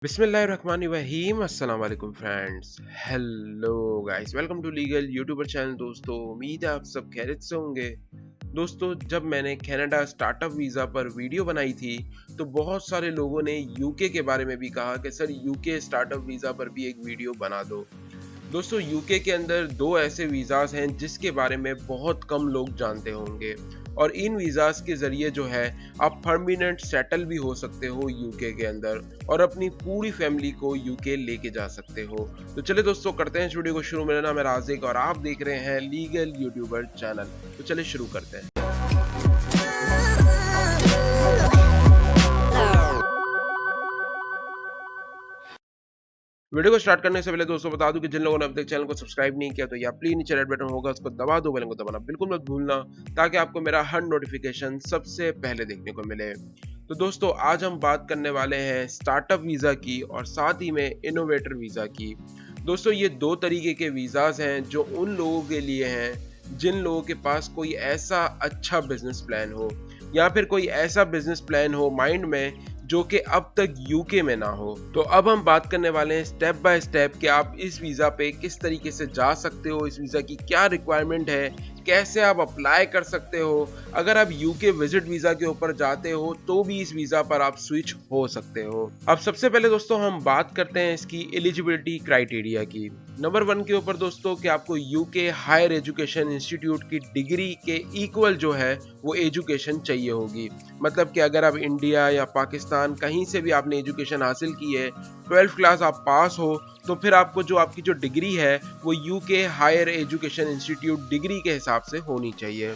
बिस्मिल्लाहिर्रहमानिर्रहीम अस्सलाम वालेकुम friends. Hello guys, welcome to legal YouTuber channel. दोस्तों, उम्मीद है आप सब खैरियत से होंगे। दोस्तों, जब मैंने कनाडा स्टार्टअप वीज़ा पर वीडियो बनाई थी तो बहुत सारे लोगों ने यूके के बारे में भी कहा कि सर यूके स्टार्टअप वीज़ा पर भी एक वीडियो बना दो। दोस्तों, यूके के अंदर दो ऐसे वीज़ाज़ हैं जिसके बारे में बहुत कम लोग जानते होंगे और इन वीज़ाज़ के ज़रिए जो है आप परमानेंट सेटल भी हो सकते हो यूके के अंदर और अपनी पूरी फैमिली को यूके लेके जा सकते हो। तो चलिए दोस्तों, करते हैं इस वीडियो को शुरू। मेरा नाम है राज़िक और आप देख रहे हैं लीगल यूट्यूबर चैनल। तो चलिए शुरू करते हैं। वीडियो को स्टार्ट करने से पहले दोस्तों बता दूं कि जिन लोगों ने अब तक चैनल को सब्सक्राइब नहीं किया तो या प्लीज नीचे रेड बटन होगा उसको दबा दो, बेल को दबाना बिल्कुल मत भूलना ताकि आपको मेरा हर नोटिफिकेशन सबसे पहले देखने को मिले। तो दोस्तों, आज हम बात करने वाले हैं स्टार्टअप वीज़ा की और साथ ही में इनोवेटर वीज़ा की। दोस्तों, ये दो तरीके के वीज़ाज हैं जो उन लोगों के लिए हैं जिन लोगों के पास कोई ऐसा अच्छा बिजनेस प्लान हो या फिर कोई ऐसा बिजनेस प्लान हो माइंड में जो कि अब तक यूके में ना हो। तो अब हम बात करने वाले हैं स्टेप बाय स्टेप कि आप इस वीज़ा पे किस तरीके से जा सकते हो, इस वीज़ा की क्या रिक्वायरमेंट है, कैसे आप अप्लाई कर सकते हो। अगर आप यूके विजिट वीज़ा के ऊपर जाते हो तो भी इस वीज़ा पर आप स्विच हो सकते हो। अब सबसे पहले दोस्तों हम बात करते हैं इसकी एलिजिबिलिटी क्राइटेरिया की। नंबर 1 के ऊपर दोस्तों कि आपको यूके हायर एजुकेशन इंस्टीट्यूट की डिग्री के इक्वल जो है वो एजुकेशन चाहिए होगी। मतलब कि अगर आप इंडिया या पाकिस्तान कहीं से भी आपने एजुकेशन हासिल की है, 12th क्लास आप पास हो, तो फिर आपको जो आपकी जो डिग्री है वो UK higher education institute degree के हिसाब से होनी चाहिए।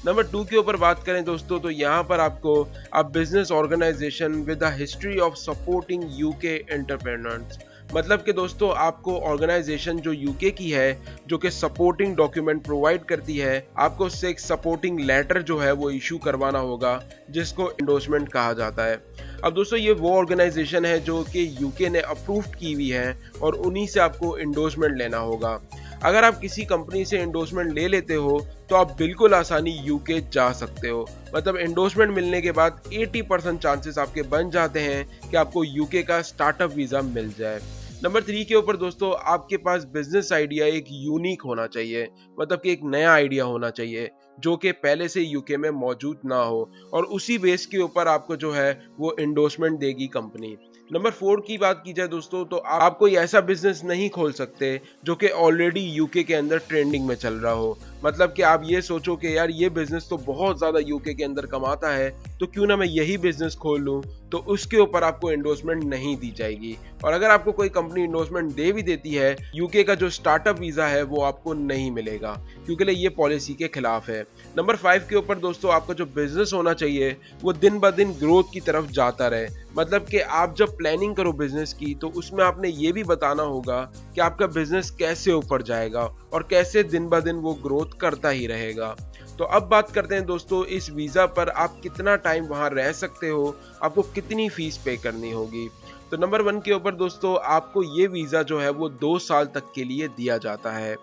नंबर 2 के ऊपर बात करें दोस्तों तो यहाँ पर आपको business organization with the history of supporting UK entrepreneurs, मतलब कि दोस्तों आपको ऑर्गेनाइजेशन जो यूके की है जो कि सपोर्टिंग डॉक्यूमेंट प्रोवाइड करती है, आपको उससे एक सपोर्टिंग लेटर जो है वो इशू करवाना होगा जिसको एंडोर्समेंट कहा जाता है। अब दोस्तों, ये वो ऑर्गेनाइजेशन है जो कि यूके ने अप्रूव की हुई है और उन्हीं से आपको एंडोर्समेंट लेना होगा। अगर आप किसी कंपनी से एंडोर्समेंट ले लेते हो तो आप बिल्कुल आसानी यूके जा सकते हो। मतलब एंडोर्समेंट मिलने के बाद 80% चांसेस आपके बन जाते हैं कि आपको यूके का स्टार्टअप वीज़ा मिल जाए। नंबर 3 के ऊपर दोस्तों आपके पास बिजनेस आइडिया एक यूनिक होना चाहिए, मतलब कि एक नया आइडिया होना चाहिए जो कि पहले से यूके में मौजूद ना हो और उसी बेस के ऊपर आपको जो है वो एंडोर्समेंट देगी कंपनी। नंबर 4 की बात की जाए दोस्तों तो आप कोई ऐसा बिजनेस नहीं खोल सकते जो कि ऑलरेडी यूके के अंदर ट्रेंडिंग में चल रहा हो। मतलब कि आप ये सोचो कि यार ये बिजनेस तो बहुत ज़्यादा यूके के अंदर कमाता है तो क्यों ना मैं यही बिजनेस खोल लूँ, तो उसके ऊपर आपको एंडोर्समेंट नहीं दी जाएगी। और अगर आपको कोई कंपनी एंडोर्समेंट दे भी देती है, यूके का जो स्टार्टअप वीज़ा है वो आपको नहीं मिलेगा क्योंकि ये पॉलिसी के खिलाफ है। नंबर 5 के ऊपर दोस्तों आपका जो बिजनेस होना चाहिए वो दिन ब दिन ग्रोथ की तरफ जाता रहे। मतलब कि आप जब प्लानिंग करो बिजनेस की तो उसमें आपने ये भी बताना होगा कि आपका बिजनेस कैसे ऊपर जाएगा और कैसे दिन ब दिन वो ग्रोथ करता ही रहेगा। तो अब बात करते हैं दोस्तों इस वीज़ा पर आप कितना टाइम वहाँ रह सकते हो, आपको कितनी फीस पे करनी होगी। तो नंबर 1 के ऊपर दोस्तों आपको ये वीज़ा जो है वो 2 साल तक के लिए दिया जाता है।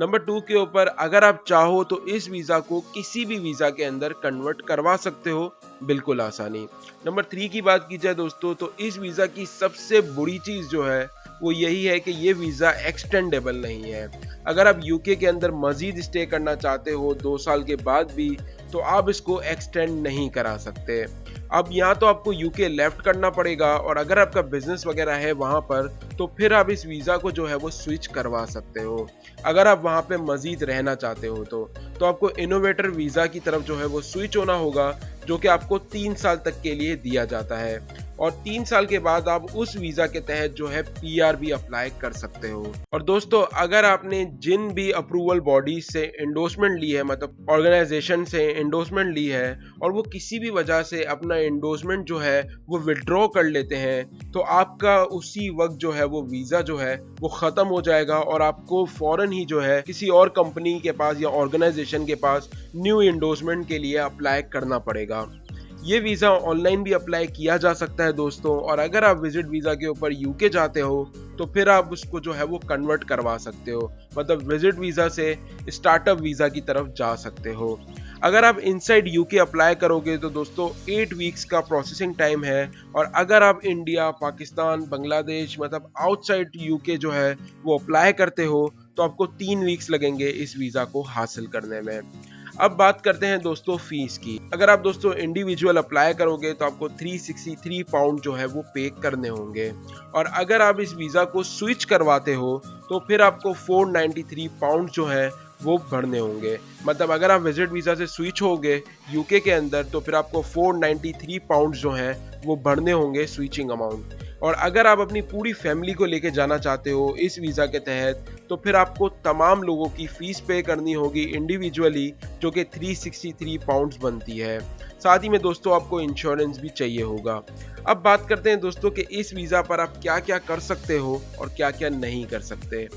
नंबर 2 के ऊपर अगर आप चाहो तो इस वीज़ा को किसी भी वीज़ा के अंदर कन्वर्ट करवा सकते हो बिल्कुल आसानी। नंबर 3 की बात की जाए दोस्तों तो इस वीज़ा की सबसे बुरी चीज़ जो है वो यही है कि ये वीज़ा एक्सटेंडेबल नहीं है। अगर आप यूके के अंदर मज़ीद स्टे करना चाहते हो 2 साल के बाद भी तो आप इसको एक्सटेंड नहीं करा सकते। अब यहाँ तो आपको यूके लेफ्ट करना पड़ेगा और अगर आपका बिजनेस वगैरह है वहाँ पर तो फिर आप इस वीज़ा को जो है वो स्विच करवा सकते हो। अगर आप वहाँ पे मज़ीद रहना चाहते हो तो आपको इनोवेटर वीज़ा की तरफ जो है वो स्विच होना होगा जो कि आपको 3 साल तक के लिए दिया जाता है और 3 साल के बाद आप उस वीज़ा के तहत जो है पीआर भी अप्लाई कर सकते हो। और दोस्तों, अगर आपने जिन भी अप्रूवल बॉडीज से एंडोर्समेंट ली है, मतलब ऑर्गेनाइजेशन से एंडोर्समेंट ली है और वो किसी भी वजह से अपना एंडोर्समेंट जो है वो विड्रॉ कर लेते हैं तो आपका उसी वक्त जो है वो वीज़ा जो है वो ख़त्म हो जाएगा और आपको फ़ौरन ही जो है किसी और कंपनी के पास या ऑर्गेनाइजेशन के पास न्यू एंडोर्समेंट के लिए अप्लाई करना पड़ेगा। ये वीज़ा ऑनलाइन भी अप्लाई किया जा सकता है दोस्तों, और अगर आप विजिट वीज़ा के ऊपर यूके जाते हो तो फिर आप उसको जो है वो कन्वर्ट करवा सकते हो, मतलब विजिट वीज़ा से स्टार्टअप वीज़ा की तरफ जा सकते हो। अगर आप इनसाइड यूके अप्लाई करोगे तो दोस्तों 8 वीक्स का प्रोसेसिंग टाइम है, और अगर आप इंडिया, पाकिस्तान, बांग्लादेश मतलब आउटसाइड यूके जो है वो अप्लाई करते हो तो आपको 3 वीक्स लगेंगे इस वीज़ा को हासिल करने में। अब बात करते हैं दोस्तों फीस की। अगर आप दोस्तों इंडिविजुअल अप्लाई करोगे तो आपको 363 पाउंड जो है वो पे करने होंगे, और अगर आप इस वीज़ा को स्विच करवाते हो तो फिर आपको 493 पाउंड जो है वो भरने होंगे। मतलब अगर आप विजिट वीज़ा से स्विच होगे यूके के अंदर तो फिर आपको 493 पाउंड जो हैं वो भरने होंगे स्विचिंग अमाउंट। और अगर आप अपनी पूरी फैमिली को लेके जाना चाहते हो इस वीज़ा के तहत तो फिर आपको तमाम लोगों की फ़ीस पे करनी होगी इंडिविजुअली, जो कि 363 पाउंड्स बनती है। साथ ही में दोस्तों आपको इंश्योरेंस भी चाहिए होगा। अब बात करते हैं दोस्तों कि इस वीज़ा पर आप क्या क्या कर सकते हो और क्या क्या नहीं कर सकते।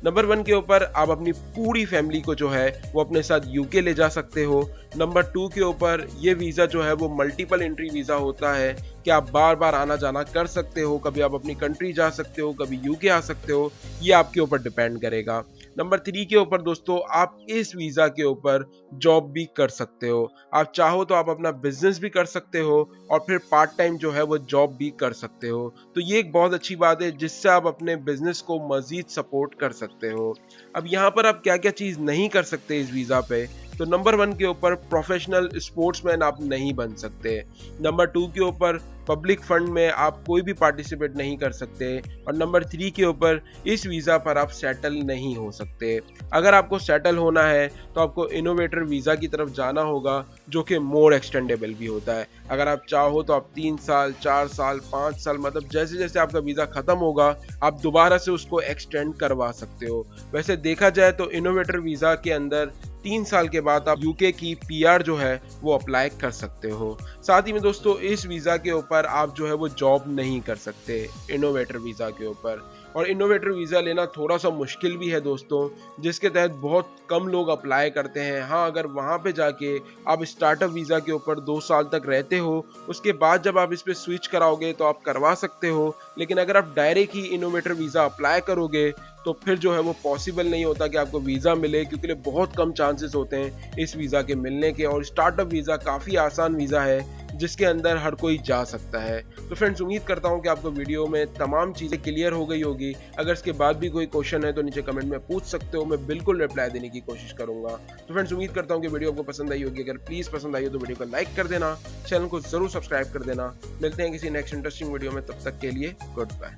नंबर 1 के ऊपर आप अपनी पूरी फैमिली को जो है वो अपने साथ यूके ले जा सकते हो। नंबर 2 के ऊपर ये वीज़ा जो है वो मल्टीपल एंट्री वीज़ा होता है कि आप बार बार आना जाना कर सकते हो, कभी आप अपनी कंट्री जा सकते हो, कभी यूके आ सकते हो, ये आपके ऊपर डिपेंड करेगा। नंबर 3 के ऊपर दोस्तों आप इस वीज़ा के ऊपर जॉब भी कर सकते हो। आप चाहो तो आप अपना बिजनेस भी कर सकते हो और फिर पार्ट टाइम जो है वो जॉब भी कर सकते हो। तो ये एक बहुत अच्छी बात है जिससे आप अपने बिजनेस को मजीद सपोर्ट कर सकते हो। अब यहाँ पर आप क्या क्या चीज़ नहीं कर सकते इस वीज़ा पे, तो नंबर 1 के ऊपर प्रोफेशनल स्पोर्ट्समैन आप नहीं बन सकते। नंबर 2 के ऊपर पब्लिक फंड में आप कोई भी पार्टिसिपेट नहीं कर सकते, और नंबर 3 के ऊपर इस वीज़ा पर आप सेटल नहीं हो सकते। अगर आपको सेटल होना है तो आपको इनोवेटर वीज़ा की तरफ जाना होगा, जो कि मोर एक्सटेंडेबल भी होता है। अगर आप चाहो तो आप 3 साल, 4 साल, 5 साल मतलब जैसे जैसे आपका वीज़ा ख़त्म होगा आप दोबारा से उसको एक्सटेंड करवा सकते हो। वैसे देखा जाए तो इनोवेटर वीज़ा के अंदर 3 साल के बाद आप यूके की पीआर जो है वो अप्लाई कर सकते हो। साथ ही में दोस्तों इस वीज़ा के ऊपर आप जो है वो जॉब नहीं कर सकते इनोवेटर वीज़ा के ऊपर, और इनोवेटर वीज़ा लेना थोड़ा सा मुश्किल भी है दोस्तों, जिसके तहत बहुत कम लोग अप्लाई करते हैं। हाँ, अगर वहाँ पे जाके आप स्टार्टअप वीज़ा के ऊपर 2 साल तक रहते हो, उसके बाद जब आप इस पे स्विच कराओगे तो आप करवा सकते हो, लेकिन अगर आप डायरेक्ट ही इनोवेटर वीज़ा अप्लाई करोगे तो फिर जो है वो पॉसिबल नहीं होता कि आपको वीज़ा मिले, क्योंकि बहुत कम चांसेस होते हैं इस वीज़ा के मिलने के। और स्टार्टअप वीज़ा काफ़ी आसान वीज़ा है जिसके अंदर हर कोई जा सकता है। तो फ्रेंड्स उम्मीद करता हूँ कि आपको वीडियो में तमाम चीज़ें क्लियर हो गई होगी। अगर इसके बाद भी कोई क्वेश्चन है तो नीचे कमेंट में पूछ सकते हो, मैं बिल्कुल रिप्लाई देने की कोशिश करूंगा। तो फ्रेंड्स उम्मीद करता हूँ कि वीडियो आपको पसंद आई होगी। अगर प्लीज़ पसंद आई हो तो वीडियो को लाइक कर देना, चैनल को जरूर सब्सक्राइब कर देना। मिलते हैं किसी नेक्स्ट इंटरेस्टिंग वीडियो में, तब तक के लिए गुड बाय।